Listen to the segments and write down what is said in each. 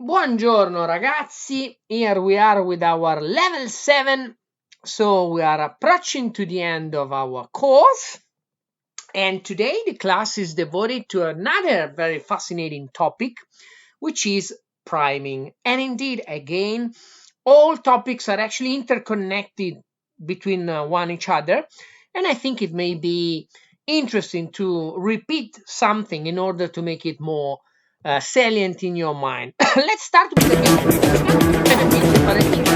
Buongiorno ragazzi, here we are with our level 7, so we are approaching to the end of our course, and today the class is devoted to another very fascinating topic, which is priming. And indeed, again, all topics are actually interconnected between one each other, and I think it may be interesting to repeat something in order to make it more salient in your mind. Let's start with the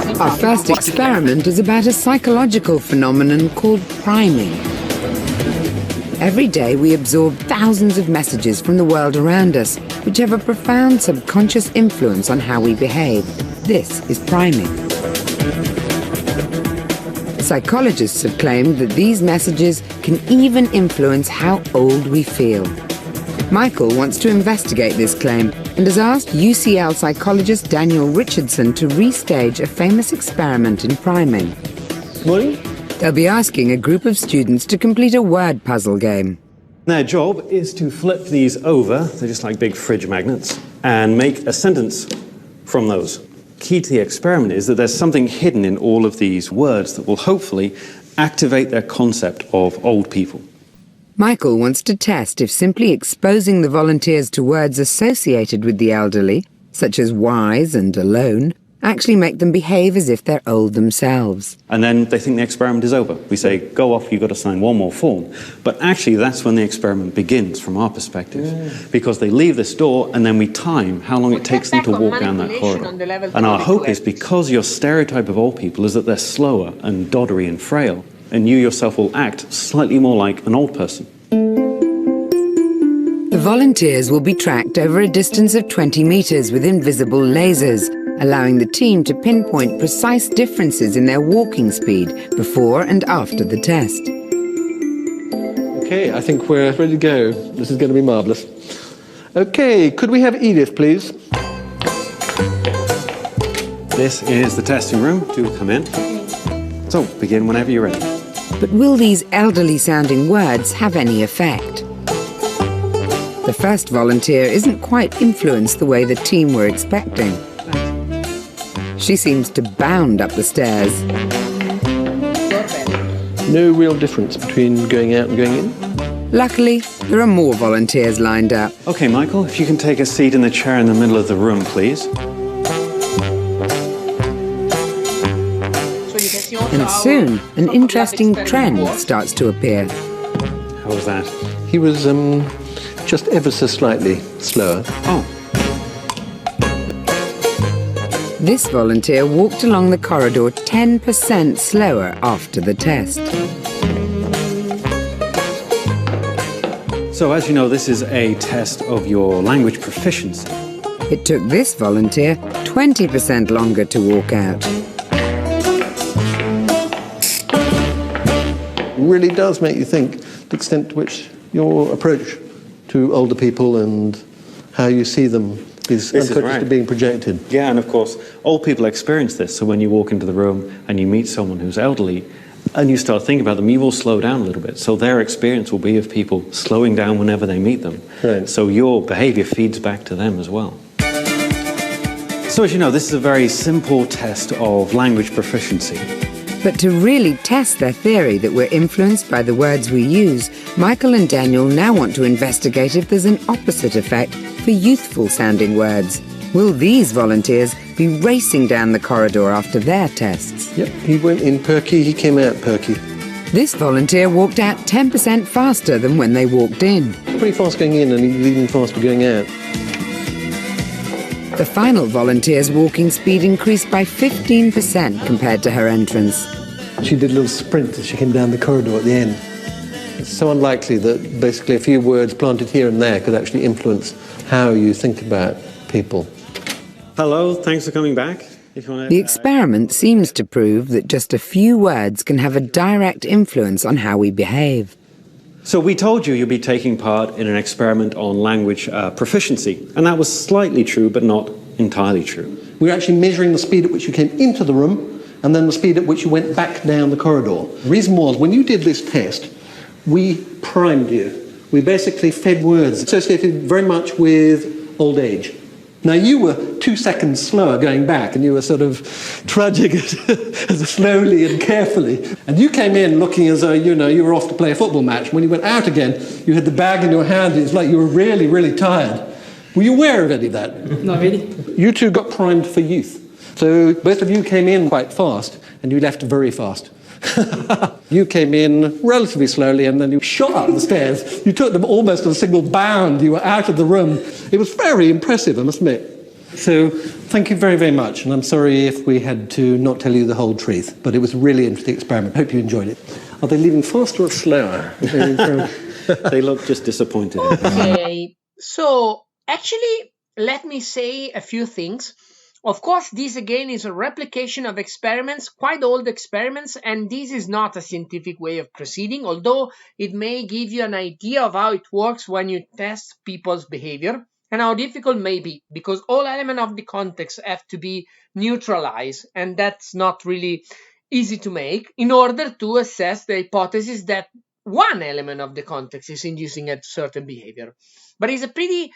basics. Our first experiment is about a psychological phenomenon called priming. Every day we absorb thousands of messages from the world around us, which have a profound subconscious influence on how we behave. This is priming. Psychologists have claimed that these messages can even influence how old we feel. Michael wants to investigate this claim and has asked UCL psychologist Daniel Richardson to restage a famous experiment in priming. Morning. They'll be asking a group of students to complete a word puzzle game. Their job is to flip these over, they're just like big fridge magnets, and make a sentence from those. Key to the experiment is that there's something hidden in all of these words that will hopefully activate their concept of old people. Michael wants to test if simply exposing the volunteers to words associated with the elderly, such as wise and alone, actually make them behave as if they're old themselves. And then they think the experiment is over. We say, go off, you've got to sign one more form. But actually, that's when the experiment begins from our perspective. Because they leave this door and then we time how long it takes them to walk down that corridor. And our hope is, because your stereotype of old people is that they're slower and doddery and frail, and you yourself will act slightly more like an old person. The volunteers will be tracked over a distance of 20 meters with invisible lasers, allowing the team to pinpoint precise differences in their walking speed before and after the test. Okay, I think we're ready to go. This is going to be marvellous. Okay, could we have Edith, please? This is the testing room. Do come in. So, begin whenever you're ready. But will these elderly-sounding words have any effect? The first volunteer isn't quite influenced the way the team were expecting. She seems to bound up the stairs. No real difference between going out and going in? Luckily, there are more volunteers lined up. Okay, Michael, if you can take a seat in the chair in the middle of the room, please. And soon, an interesting trend starts to appear. How was that? He was just ever so slightly slower. Oh. This volunteer walked along the corridor 10% slower after the test. So, as you know, this is a test of your language proficiency. It took this volunteer 20% longer to walk out. Really does make you think the extent to which your approach to older people and how you see them is unconsciously being projected. Yeah, and of course, old people experience this. So when you walk into the room and you meet someone who's elderly and you start thinking about them, you will slow down a little bit. So their experience will be of people slowing down whenever they meet them. Right. So your behavior feeds back to them as well. So as you know, this is a very simple test of language proficiency. But to really test their theory that we're influenced by the words we use, Michael and Daniel now want to investigate if there's an opposite effect for youthful-sounding words. Will these volunteers be racing down the corridor after their tests? Yep, he went in perky, he came out perky. This volunteer walked out 10% faster than when they walked in. Pretty fast going in and he's even faster going out. The final volunteer's walking speed increased by 15% compared to her entrance. She did a little sprint as she came down the corridor at the end. It's so unlikely that basically a few words planted here and there could actually influence how you think about people. Hello, thanks for coming back. If you want to, The experiment seems to prove that just a few words can have a direct influence on how we behave. So we told you you'd be taking part in an experiment on language proficiency, and that was slightly true, but not entirely true. We were actually measuring the speed at which you came into the room and then the speed at which you went back down the corridor. The reason was, when you did this test, we primed you. We basically fed words associated very much with old age. Now, you were 2 seconds slower going back, and you were sort of trudging it slowly and carefully. And you came in looking as though, you were off to play a football match. When you went out again, you had the bag in your hand. It was like you were really, really tired. Were you aware of any of that? Not really. You two got primed for youth. So both of you came in quite fast, and you left very fast. You came in relatively slowly, and then you shot up the stairs. You took them almost at a single bound. You were out of the room. It was very impressive, I must admit. So thank you very, very much. And I'm sorry if we had to not tell you the whole truth, but it was a really interesting experiment. Hope you enjoyed it. Are they leaving faster or slower? They look just disappointed. Okay, so actually, let me say a few things. Of course, this again is a replication of experiments, quite old experiments, and this is not a scientific way of proceeding, although it may give you an idea of how it works when you test people's behavior and how difficult it may be, because all elements of the context have to be neutralized, and that's not really easy to make in order to assess the hypothesis that one element of the context is inducing a certain behavior. But it's a pretty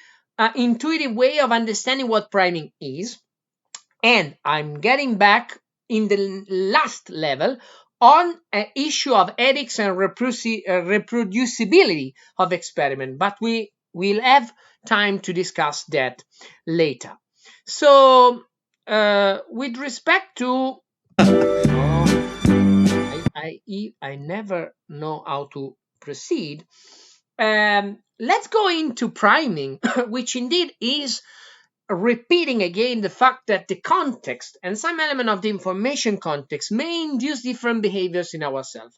intuitive way of understanding what priming is. And I'm getting back in the last level on an issue of ethics and reproducibility of experiment, but we will have time to discuss that later. So, with respect to, I never know how to proceed. Let's go into priming, which indeed is repeating again the fact that the context and some element of the information context may induce different behaviors in ourselves.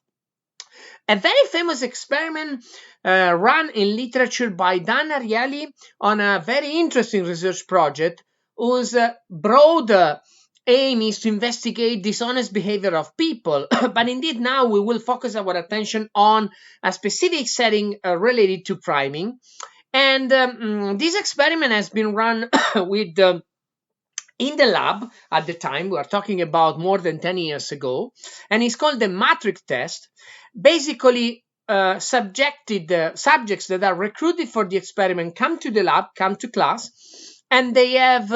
A very famous experiment run in literature by Dan Ariely on a very interesting research project whose broad aim is to investigate dishonest behavior of people, but indeed now we will focus our attention on a specific setting related to priming. And this experiment has been run with in the lab at the time. We are talking about more than 10 years ago, and it's called the matrix test. Basically, subjects that are recruited for the experiment come to the lab, come to class, and they have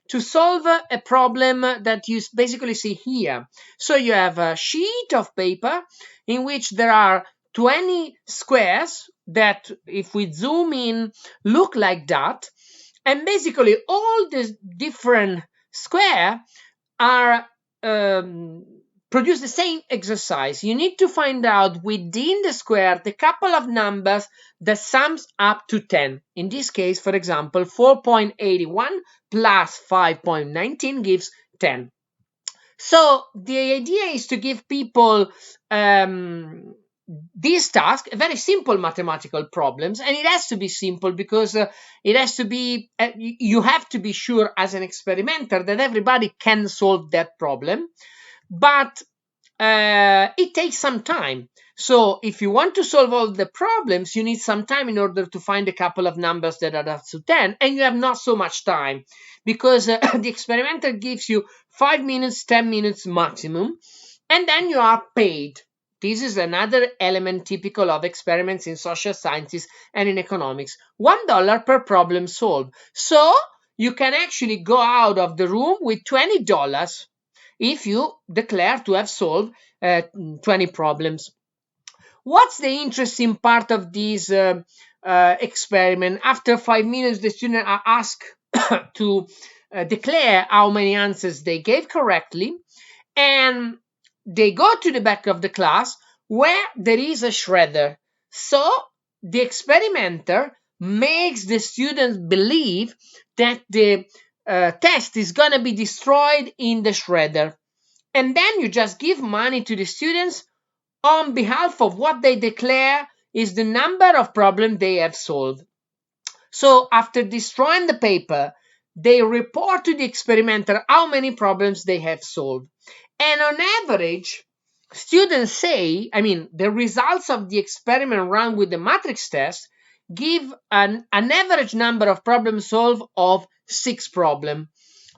to solve a problem that you basically see here. So you have a sheet of paper in which there are 20 squares that, if we zoom in, look like that. And basically all the different squares are produce the same exercise. You need to find out within the square the couple of numbers that sums up to 10. In this case, for example, 4.81 plus 5.19 gives 10. So the idea is to give people this task, very simple mathematical problems, and it has to be simple because it has to be, you have to be sure as an experimenter that everybody can solve that problem, but it takes some time. So if you want to solve all the problems, you need some time in order to find a couple of numbers that are up to 10, and you have not so much time because the experimenter gives you 5 minutes, 10 minutes maximum, and then you are paid. This is another element typical of experiments in social sciences and in economics. $1 per problem solved. So you can actually go out of the room with $20 if you declare to have solved 20 problems. What's the interesting part of this experiment? After 5 minutes, the students are asked to declare how many answers they gave correctly, and they go to the back of the class where there is a shredder. So the experimenter makes the students believe that the test is going to be destroyed in the shredder. And then you just give money to the students on behalf of what they declare is the number of problems they have solved. So after destroying the paper, they report to the experimenter how many problems they have solved. And on average, students say, the results of the experiment run with the matrix test give an average number of problems solved of 6 problems.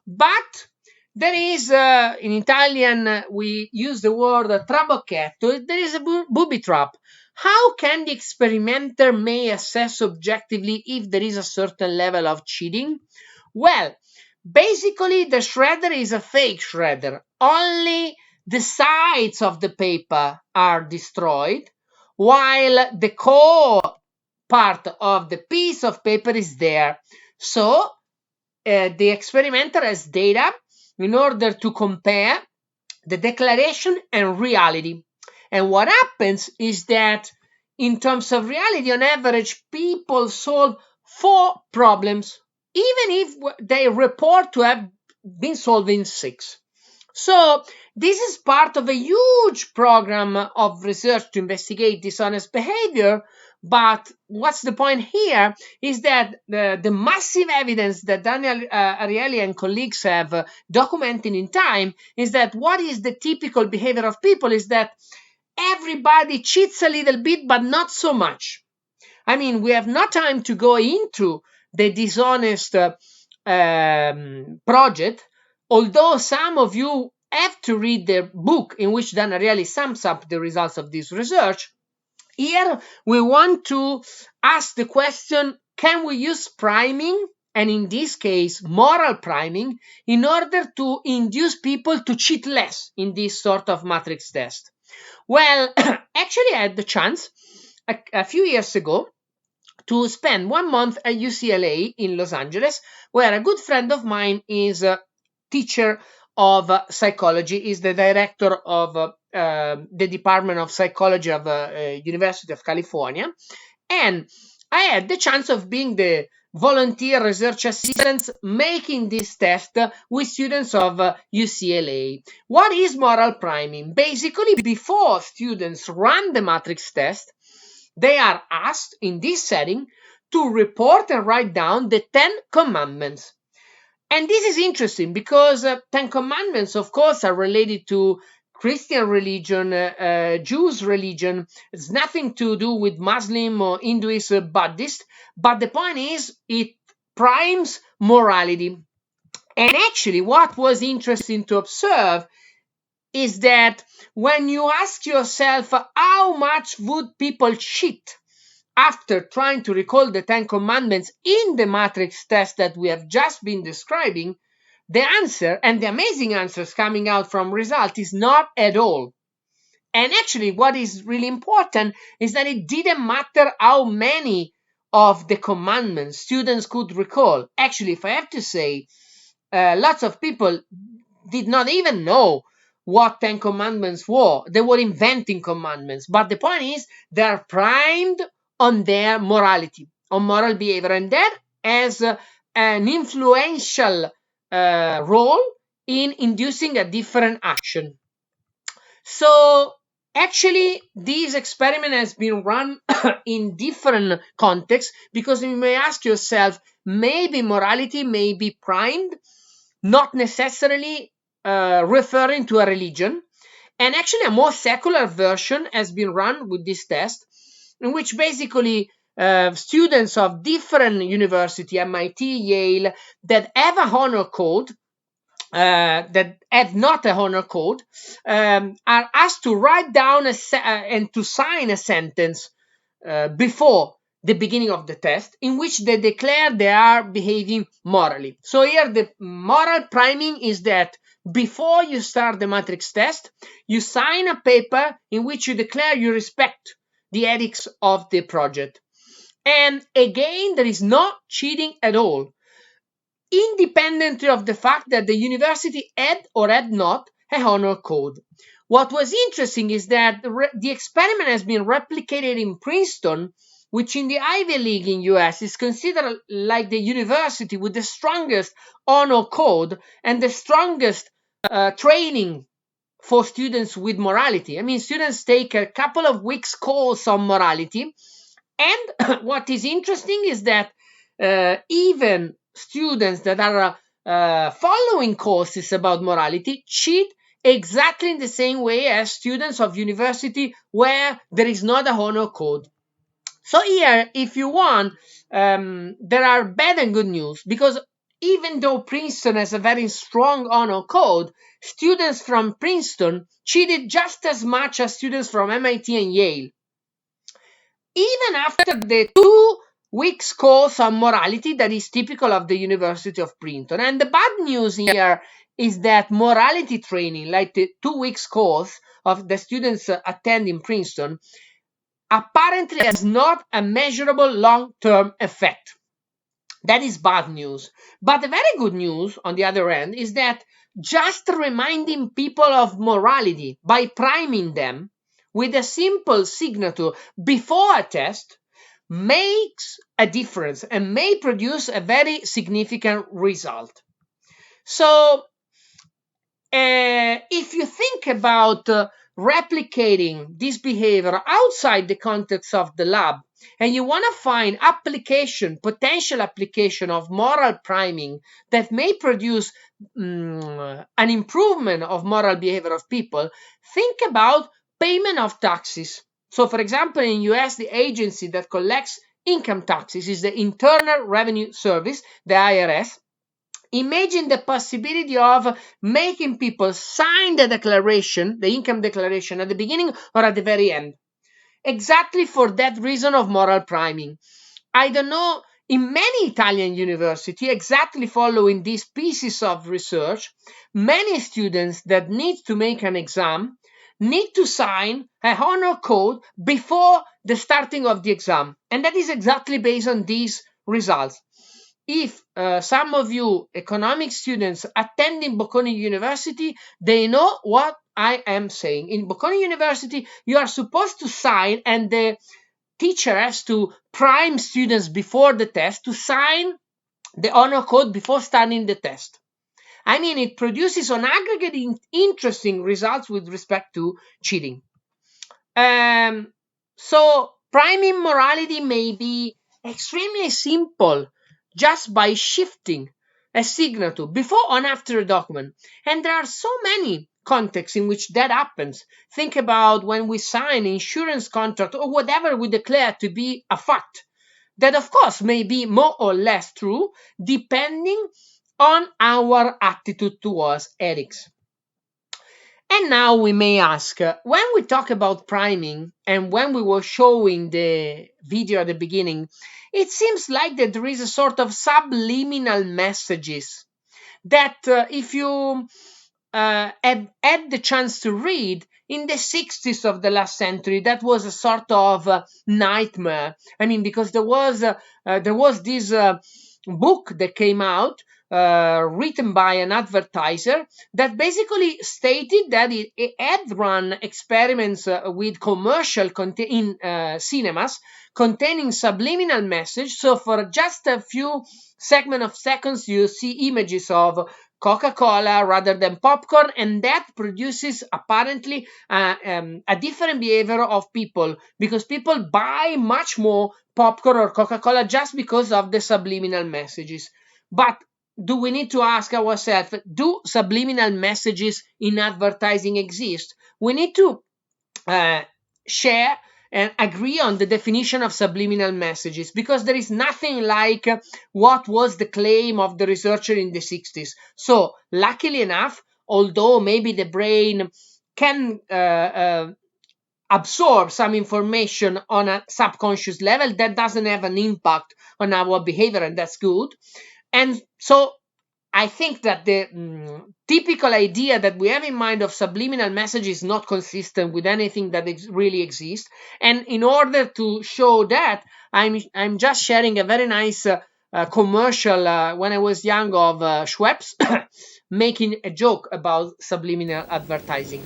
But there is, in Italian, we use the word trabocchetto. There is a booby trap. How can the experimenter may assess objectively if there is a certain level of cheating? Well, basically the shredder is a fake shredder. Only the sides of the paper are destroyed, while the core part of the piece of paper is there. So the experimenter has data in order to compare the declaration and reality. And what happens is that in terms of reality, on average, people solve 4 problems, even if they report to have been solving 6. So this is part of a huge program of research to investigate dishonest behavior. But what's the point here is that the massive evidence that Daniel Ariely and colleagues have documented in time is that what is the typical behavior of people is that everybody cheats a little bit, but not so much. I mean, we have no time to go into the dishonest project, although some of you have to read the book in which Dan Ariely sums up the results of this research. Here we want to ask the question, can we use priming, and in this case moral priming, in order to induce people to cheat less in this sort of matrix test? Well, actually I had the chance a few years ago to spend 1 month at UCLA in Los Angeles, where a good friend of mine is a teacher of psychology, is the director of the Department of Psychology of University of California. And I had the chance of being the volunteer research assistant making this test with students of UCLA. What is moral priming? Basically, before students run the matrix test, they are asked in this setting to report and write down the 10 commandments. And this is interesting because 10 commandments, of course, are related to Christian religion, Jews religion. It's nothing to do with Muslim or Hinduist or Buddhist. But the point is, it primes morality. And actually, what was interesting to observe is that when you ask yourself how much would people cheat after trying to recall the 10 commandments in the matrix test that we have just been describing, the answer, and the amazing answers coming out from result, is not at all. And actually what is really important is that it didn't matter how many of the commandments students could recall. Actually, if I have to say, lots of people did not even know what 10 commandments were. They were inventing commandments. But the point is, they're primed on their morality, on moral behavior. And that has an influential role in inducing a different action. So actually, this experiment has been run in different contexts, because you may ask yourself, maybe morality may be primed, not necessarily referring to a religion. And actually a more secular version has been run with this test, in which basically students of different university, MIT, Yale, that have a honor code, that have not a honor code, are asked to write down and to sign a sentence before the beginning of the test, in which they declare they are behaving morally. So here the moral priming is that before you start the matrix test, you sign a paper in which you declare you respect the ethics of the project. And again, there is no cheating at all, independently of the fact that the university had or had not a honor code. What was interesting is that the experiment has been replicated in Princeton, which in the Ivy League in US is considered like the university with the strongest honor code and the strongest training for students with morality. I mean, students take a couple of weeks course on morality. And what is interesting is that even students that are following courses about morality cheat exactly in the same way as students of university where there is not a honor code. So here, if you want, there are bad and good news, because even though Princeton has a very strong honor code, students from Princeton cheated just as much as students from MIT and Yale. Even after the 2 week's course on morality that is typical of the University of Princeton. And the bad news here is that morality training, like the 2 weeks course of the students attend in Princeton, apparently has not a measurable long-term effect. That is bad news. But the very good news, on the other hand, is that just reminding people of morality by priming them with a simple signature before a test makes a difference and may produce a very significant result. So, if you think about replicating this behavior outside the context of the lab, and you want to find potential application of moral priming that may produce an improvement of moral behavior of people, think about payment of taxes. So, for example, in US, the agency that collects income taxes is the Internal Revenue Service, the IRS. Imagine the possibility of making people sign the declaration, the income declaration, at the beginning or at the very end. Exactly for that reason of moral priming. I don't know, in many Italian universities, exactly following these pieces of research, many students that need to make an exam need to sign a honor code before the starting of the exam. And that is exactly based on these results. If some of you economics students attending Bocconi University, they know what I am saying. In Bocconi University, you are supposed to sign, and the teacher has to prime students before the test to sign the honor code before starting the test. I mean, it produces on aggregate interesting results with respect to cheating. So priming morality may be extremely simple just by shifting a signature before or after a document. And there are so many contexts in which that happens. Think about when we sign an insurance contract or whatever we declare to be a fact. That, of course, may be more or less true depending on our attitude towards ethics. And now we may ask, when we talk about priming and when we were showing the video at the beginning, it seems like that there is a sort of subliminal messages that if you had the chance to read in the 60s of the last century, that was a sort of nightmare. I mean, because there was this book that came out written by an advertiser that basically stated that it had run experiments with commercial in cinemas containing subliminal message. So for just a few segment of seconds, you see images of Coca-Cola rather than popcorn, and that produces apparently a different behavior of people, because people buy much more popcorn or Coca-Cola just because of the subliminal messages. But do we need to ask ourselves, do subliminal messages in advertising exist? We need to share and agree on the definition of subliminal messages, because there is nothing like what was the claim of the researcher in the 60s. So, luckily enough, although maybe the brain can absorb some information on a subconscious level, that doesn't have an impact on our behavior, and that's good. And so I think that the typical idea that we have in mind of subliminal message is not consistent with anything that really exists. And in order to show that, I'm just sharing a very nice commercial when I was young of Schweppes making a joke about subliminal advertising.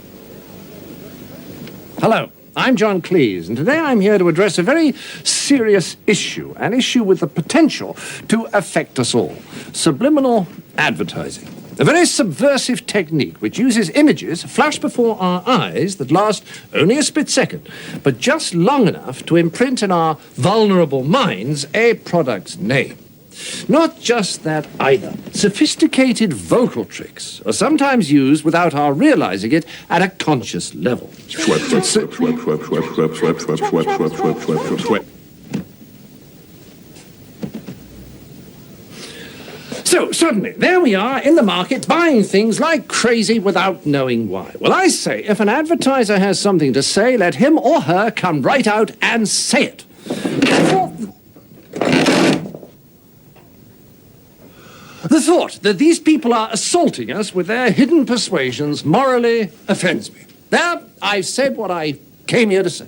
Hello, I'm John Cleese, and today I'm here to address a very serious issue, an issue with the potential to affect us all: subliminal advertising. A very subversive technique which uses images flashed before our eyes that last only a split second, but just long enough to imprint in our vulnerable minds a product's name. Not just that either. Sophisticated vocal tricks are sometimes used without our realizing it at a conscious level. So, suddenly, there we are in the market buying things like crazy without knowing why. Well, I say, if an advertiser has something to say, let him or her come right out and say it. The thought that these people are assaulting us with their hidden persuasions morally offends me. There, I've said what I came here to say.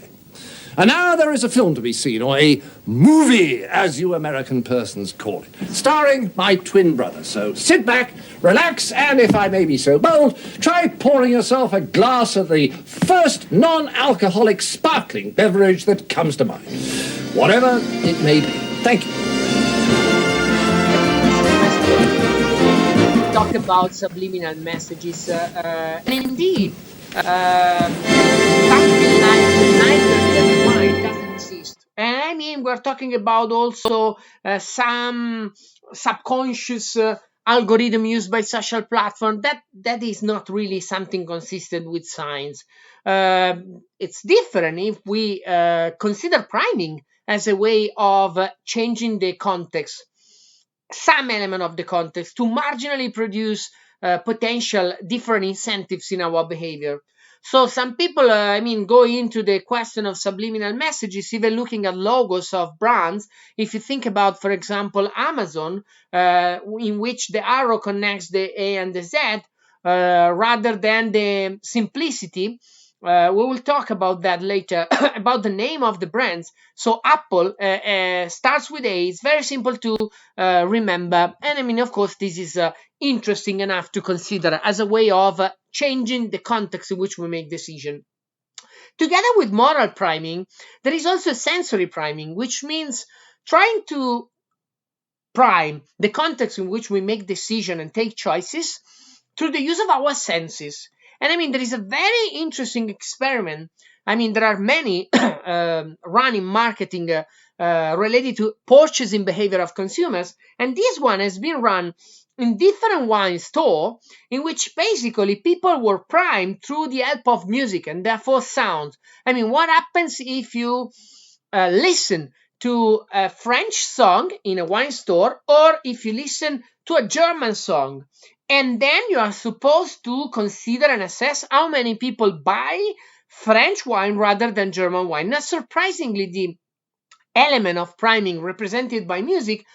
And now there is a film to be seen, or a movie, as you American persons call it, starring my twin brother. So sit back, relax, and if I may be so bold, try pouring yourself a glass of the first non-alcoholic sparkling beverage that comes to mind, whatever it may be. Thank you. Talk about subliminal messages, and indeed, something like the night mind doesn't exist. And I mean, we're talking about also some subconscious algorithm used by social platform that is not really something consistent with science. It's different if we consider priming as a way of changing the context, some element of the context, to marginally produce potential different incentives in our behavior. So some people, go into the question of subliminal messages, even looking at logos of brands. If you think about, for example, Amazon, in which the arrow connects the A and the Z, rather than the simplicity. We will talk about that later, about the name of the brands. So Apple starts with A. It's very simple to remember. And I mean, of course, this is interesting enough to consider as a way of changing the context in which we make decision. Together with moral priming, there is also sensory priming, which means trying to prime the context in which we make decision and take choices through the use of our senses. And I mean, there is a very interesting experiment. I mean, there are many run in marketing related to purchasing behavior of consumers. And this one has been run in different wine store, in which basically people were primed through the help of music and therefore sound. I mean, what happens if you listen to a French song in a wine store, or if you listen to a German song? And then you are supposed to consider and assess how many people buy French wine rather than German wine. Now, surprisingly, the element of priming represented by music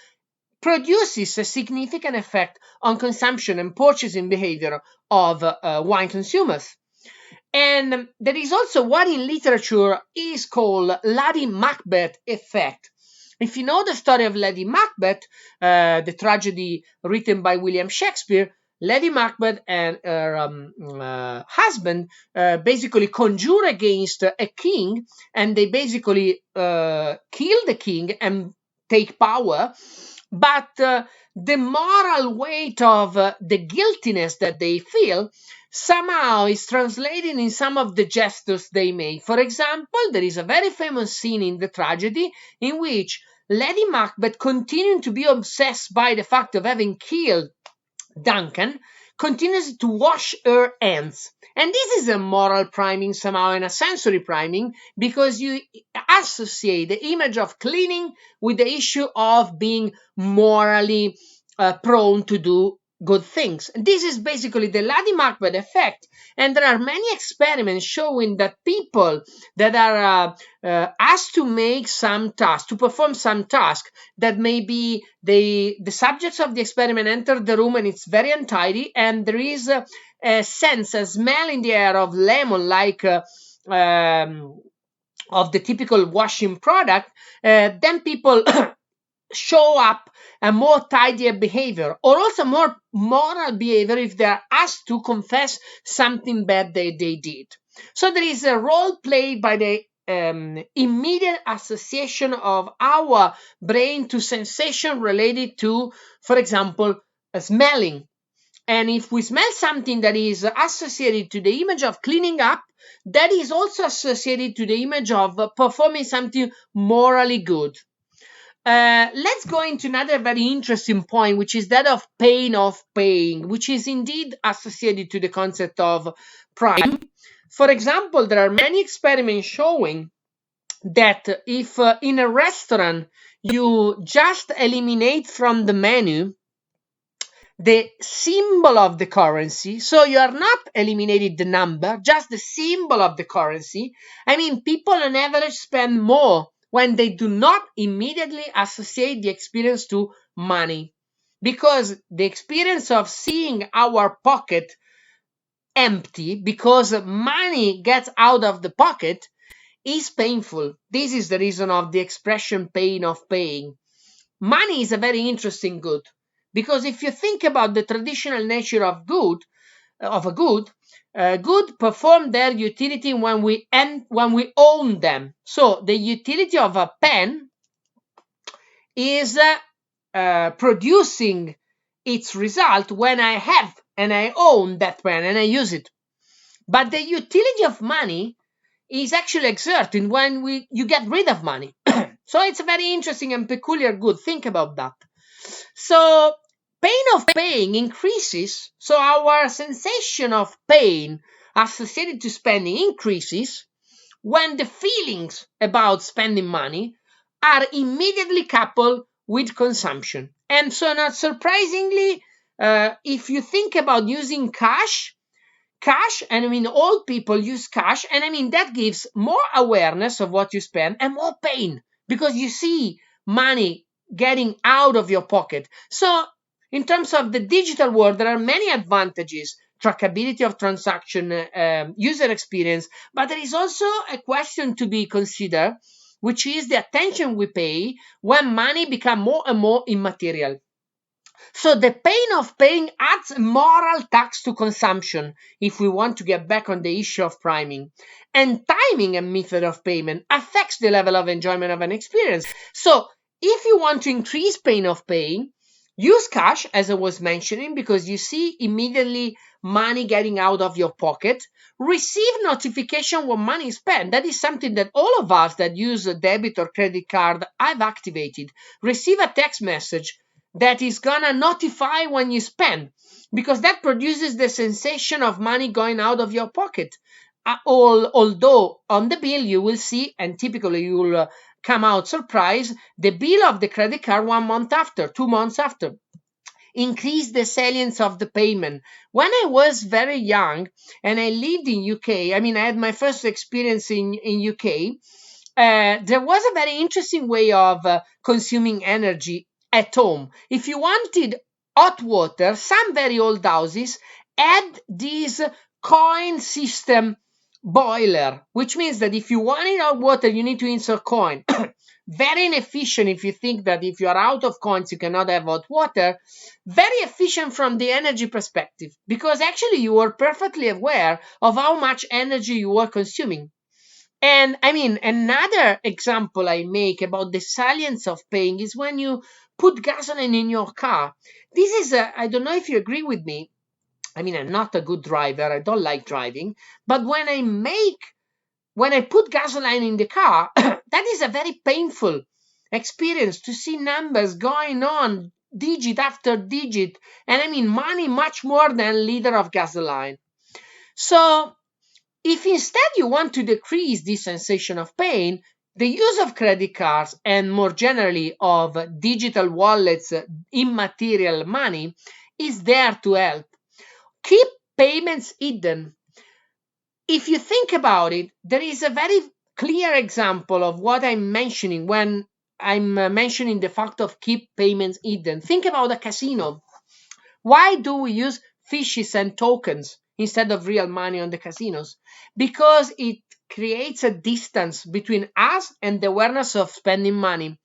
produces a significant effect on consumption and purchasing behavior of wine consumers. And there is also what in literature is called Lady Macbeth effect. If you know the story of Lady Macbeth, the tragedy written by William Shakespeare, Lady Macbeth and her husband basically conjure against a king, and they basically kill the king and take power. But the moral weight of the guiltiness that they feel somehow is translated in some of the gestures they make. For example, there is a very famous scene in the tragedy in which Lady Macbeth, continuing to be obsessed by the fact of having killed Duncan, continues to wash her hands. And this is a moral priming somehow and a sensory priming, because you associate the image of cleaning with the issue of being morally prone to do good things. And this is basically the Lady Macbeth effect. And there are many experiments showing that people that are asked to make some task, to perform some task, that maybe the subjects of the experiment enter the room and it's very untidy, and there is a sense, a smell in the air of lemon, like of the typical washing product, then people show up a more tidier behavior, or also more moral behavior if they are asked to confess something bad they did. So there is a role played by the immediate association of our brain to sensation related to, for example, smelling. And if we smell something that is associated to the image of cleaning up, that is also associated to the image of performing something morally good. Let's go into another very interesting point, which is that of pain of paying, which is indeed associated to the concept of prime. For example, there are many experiments showing that if in a restaurant you just eliminate from the menu the symbol of the currency, so you are not eliminating the number, just the symbol of the currency, I mean, people on average spend more when they do not immediately associate the experience to money. because the experience of seeing our pocket empty because money gets out of the pocket is painful. This is the reason of the expression pain of paying. Money is a very interesting good, because if you think about the traditional nature of a good, good perform their utility when we own them. So the utility of a pen is producing its result when I have and I own that pen and I use it. But the utility of money is actually exerted when you get rid of money. So it's a very interesting and peculiar good. Think about that. So pain of paying increases. So our sensation of pain associated to spending increases when the feelings about spending money are immediately coupled with consumption. And so, not surprisingly, if you think about using cash, and I mean all people use cash, and I mean that gives more awareness of what you spend and more pain, because you see money getting out of your pocket. So in terms of the digital world, there are many advantages: trackability of transaction, user experience, but there is also a question to be considered, which is the attention we pay when money becomes more and more immaterial. So the pain of paying adds a moral tax to consumption, if we want to get back on the issue of priming. And timing a method of payment affects the level of enjoyment of an experience. So if you want to increase pain of paying, use cash, as I was mentioning, because you see immediately money getting out of your pocket. Receive notification when money is spent. That is something that all of us that use a debit or credit card have activated. Receive a text message that is gonna notify when you spend, because that produces the sensation of money going out of your pocket. Although on the bill you will see, and typically you will come out surprised, the bill of the credit card 1 month after, 2 months after. Increase the salience of the payment. When I was very young and I lived in UK, I mean I had my first experience in UK, there was a very interesting way of consuming energy at home. If you wanted hot water, some very old houses had this coin system boiler, which means that if you wanted hot water, you need to insert coin. Very inefficient if you think that if you are out of coins, you cannot have hot water. Very efficient from the energy perspective, because actually you were perfectly aware of how much energy you were consuming. And I mean, another example I make about the salience of paying is when you put gasoline in your car. This is, I don't know if you agree with me. I mean, I'm not a good driver. I don't like driving. But when I put gasoline in the car, that is a very painful experience to see numbers going on, digit after digit. And I mean, money much more than a liter of gasoline. So if instead you want to decrease this sensation of pain, the use of credit cards and more generally of digital wallets, immaterial money, is there to help. Keep payments hidden. If you think about it, there is a very clear example of what I'm mentioning when I'm mentioning the fact of keep payments hidden. Think about a casino. Why do we use fishes and tokens instead of real money on the casinos? Because it creates a distance between us and the awareness of spending money.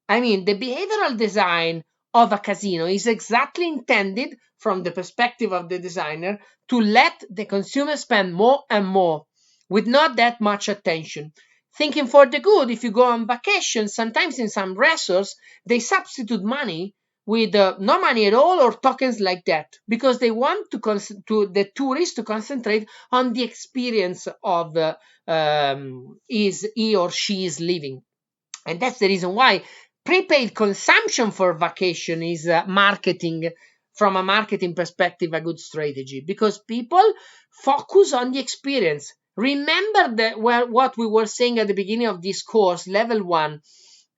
I mean, the behavioral design of a casino is exactly intended from the perspective of the designer to let the consumer spend more and more with not that much attention. Thinking for the good, if you go on vacation, sometimes in some resorts, they substitute money with no money at all or tokens like that, because they want the tourist to concentrate on the experience of he or she is living. And that's the reason why prepaid consumption for vacation is marketing, from a marketing perspective, a good strategy, because people focus on the experience. Remember what we were saying at the beginning of this course, level 1,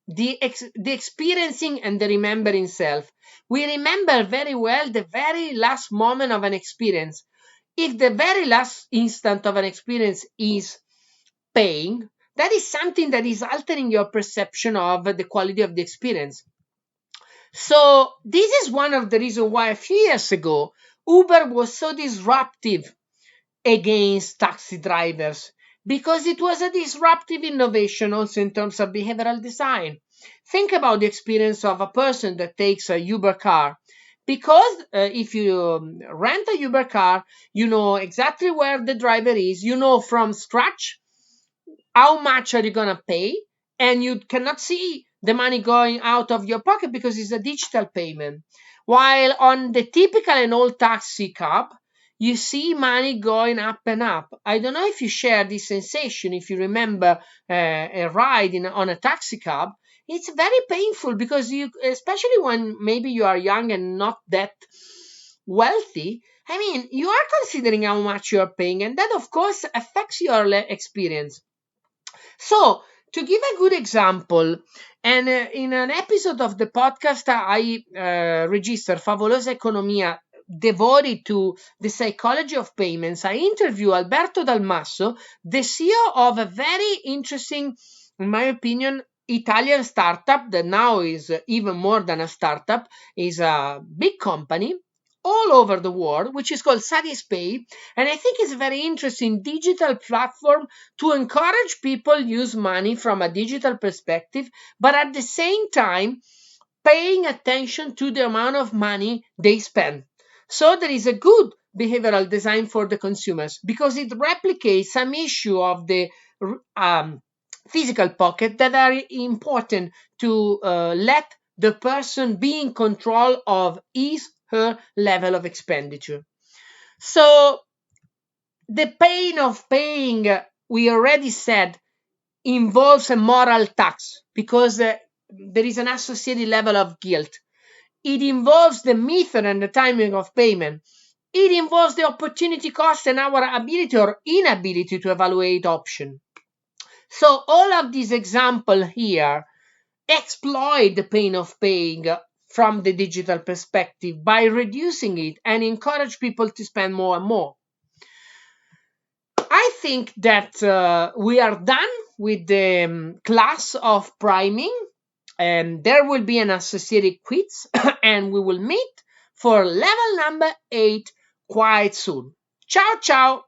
the experiencing and the remembering self. We remember very well the very last moment of an experience. If the very last instant of an experience is paying, that is something that is altering your perception of the quality of the experience. So this is one of the reasons why a few years ago, Uber was so disruptive against taxi drivers, because it was a disruptive innovation also in terms of behavioral design. Think about the experience of a person that takes a Uber car. Because if you rent a Uber car, you know exactly where the driver is, you know from scratch how much are you going to pay, and you cannot see the money going out of your pocket because it's a digital payment. While on the typical and old taxi cab, you see money going up and up. I don't know if you share this sensation, if you remember a ride on a taxi cab. It's very painful because you, especially when maybe you are young and not that wealthy, I mean, you are considering how much you are paying, and that of course affects your experience. So, to give a good example, and in an episode of the podcast I registered, Favolosa Economia, devoted to the psychology of payments, I interview Alberto Dalmasso, the CEO of a very interesting, in my opinion, Italian startup that now is even more than a startup, is a big company all over the world, which is called Satispay. And I think it's a very interesting digital platform to encourage people use money from a digital perspective, but at the same time paying attention to the amount of money they spend. So there is a good behavioral design for the consumers because it replicates some issue of the physical pocket that are important to let the person be in control of his her level of expenditure. So the pain of paying, we already said, involves a moral tax because there is an associated level of guilt. It involves the method and the timing of payment. It involves the opportunity cost and our ability or inability to evaluate option. So all of these examples here exploit the pain of paying from the digital perspective by reducing it and encourage people to spend more and more. I think that we are done with the class of priming, and there will be an associated quiz and we will meet for level number 8 quite soon. Ciao, ciao!